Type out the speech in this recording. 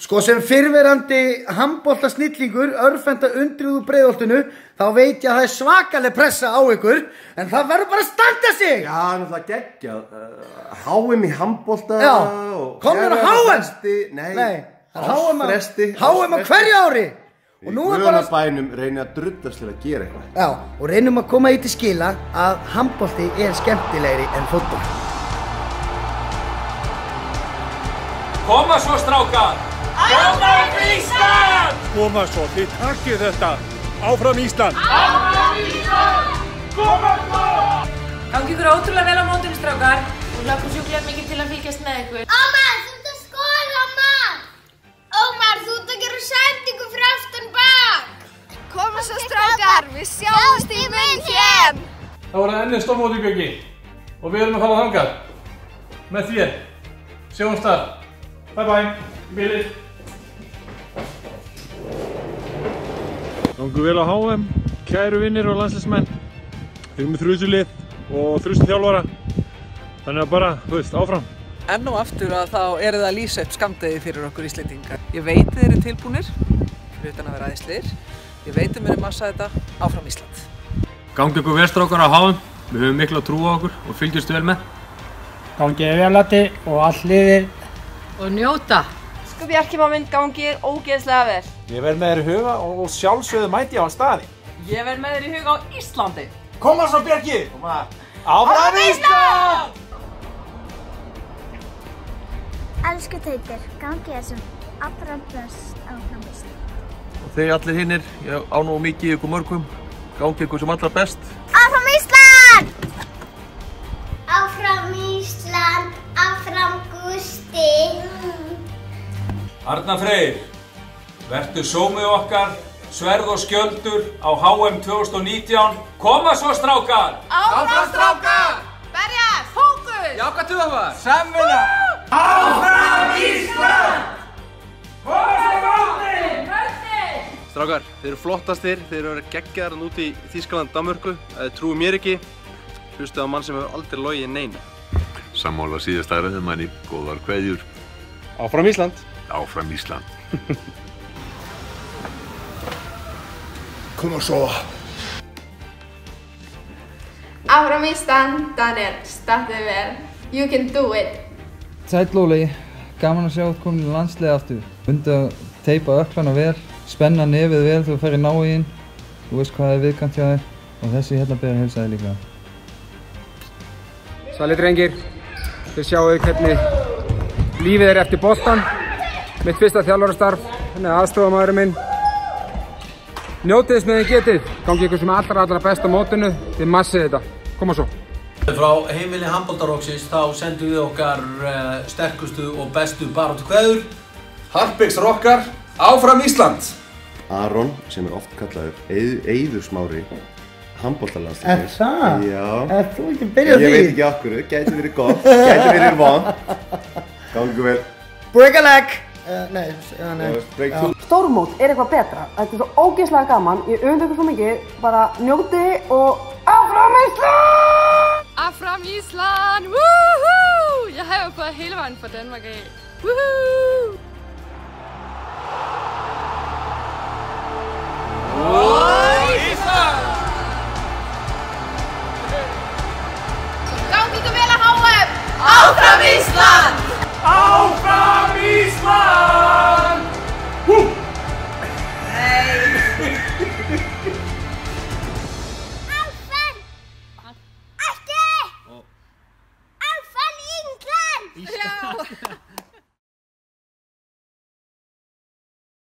Sko sem fyrrverandi handboltasnillingur, örfenda undrið úr Breiðholtinu, þá veit ég að það er svakaleg pressa á ykkur, en það verður bara að standa sig. Já, náttúrulega geggjað. HM í handbolta. Já, komur á HM? Nei, HM á hverju ári. Og nú er bara... Í Guðanabænum reynir að drullarslega að gera eitthvað. Já, og reynum að koma í til skila að handbolti er skemmtilegri en fótbolti. Koma svo, strákar! Áfram Ísland! Koma svo, þið takkið þetta. Áfram Ísland! Áfram Ísland! Koma svo! Gangi ykkur ótrúlega vel á mótinu, strákar. Og hlakka sjúklega mikið til að fylgjast með ykkur. Ómar, þú ert að skora, Ómar! Ómar, þú ert að gera sendingu fyrir aftan bak! Koma svo, strákar, við sjáumst í München! Það voru ennið stórmót í byggi. Og við erum að fara þangað. Með þér. Sjáumst þar. Bye bye. Bilið. Gangu vel á HM, kæru vinnir og landsliðsmenn. Við erum með þrjusulið og þrjusuþjálfara. Þannig að bara, þú veist, áfram. Enn og aftur að þá er það að lýsa upp skammdegi fyrir okkur Íslendingar. Ég veit þið eru tilbúnir, fyrir utan að vera æðislegir. Ég veit þið munum massa þetta áfram Ísland. Gangi ykkur vel, strákar, á HM. Við höfum mikla trú á okkur og fylgjumst vel með. Gangi vel Latti og all liðið. Og njóta. Sko Bjarki mamma gangi ógeðslega vel. Ég verð með þér í huga og sjálfsögðu mæti á staði. Ég verð með þér í huga á Íslandi. Koma svo Bjarki! Áfram Ísland! Elsku Teitur, gangi þessum allra best áfram Ísland. Og þeir allir hinnir, ég á nú mikið ykkur mörgum, gangi ykkur sem allra best. Áfram Ísland! Áfram Ísland, áfram Gústi. Arnar Freyr, vertu sómið okkar, sverð og skjöldur á HM 2019. Koma svo, strákar! Áfram strákar! Berjast! Fókus! Jáka tuðafar! Samvinna! Áfram Ísland! Koma svo, Árni! Strákar, þeir eru flottastir, þeir eru geggjaðar út í Þýskaland, Danmörku. Ef þið trúið mér ekki, hlustið á mann sem hefur aldrei logið neinu. Sammála síðasta ræðumanni, góðar kveðjur. Áfram Ísland! Áfram Ísland. Koma svo. Áfram Ísland, Daniel, startið vel. You can do it. Sæll Óli, gaman að sjá að komin í landsliði aftur. Undi að teipa ökklana vel, spenna nefið vel þegar þú ferð í náinn. Þú veist hvað er viðkvæmt hjá þér og þessi hérna ber að heilsa þér líklega. Sælir drengir, þið sjáu hvernig lífið er eftir boltan. Mitt fyrsta þjálfarastarf, hann er aðstofamaðurinn minn. Njótið þess með þið getið, gangi ykkur sem allra best á mótinu, þið massið þetta. Koma svo. Frá heimili handboltaroksins þá sendum við okkar sterkustu og bestu baráttu kveður. Harpiks rockar, áfram Ísland! Aron, sem er oft kallaður Eiður Smári, handboltalandsliðsins. Er það? Já. Er þú ekki byrjað því? Ég veit ekki okkur, gæti verið gott, gæti verið vont. Gangi vel. Break a leg! Nei. Stórmót er eitthvað betra. Þetta er svo ógeðslega gaman. Ég öfunda ykkur svo mikið. Bara njóti og áfram Ísland! Áfram Ísland! Woohoo! Jeg har jo gået hele vejen fra Danmark af. Woohoo! Ísland! Gangi ykkur vel að HM! Áfram Ísland! Áfram Ísland! Áfram! Ekki! Áfram Ísland! Já!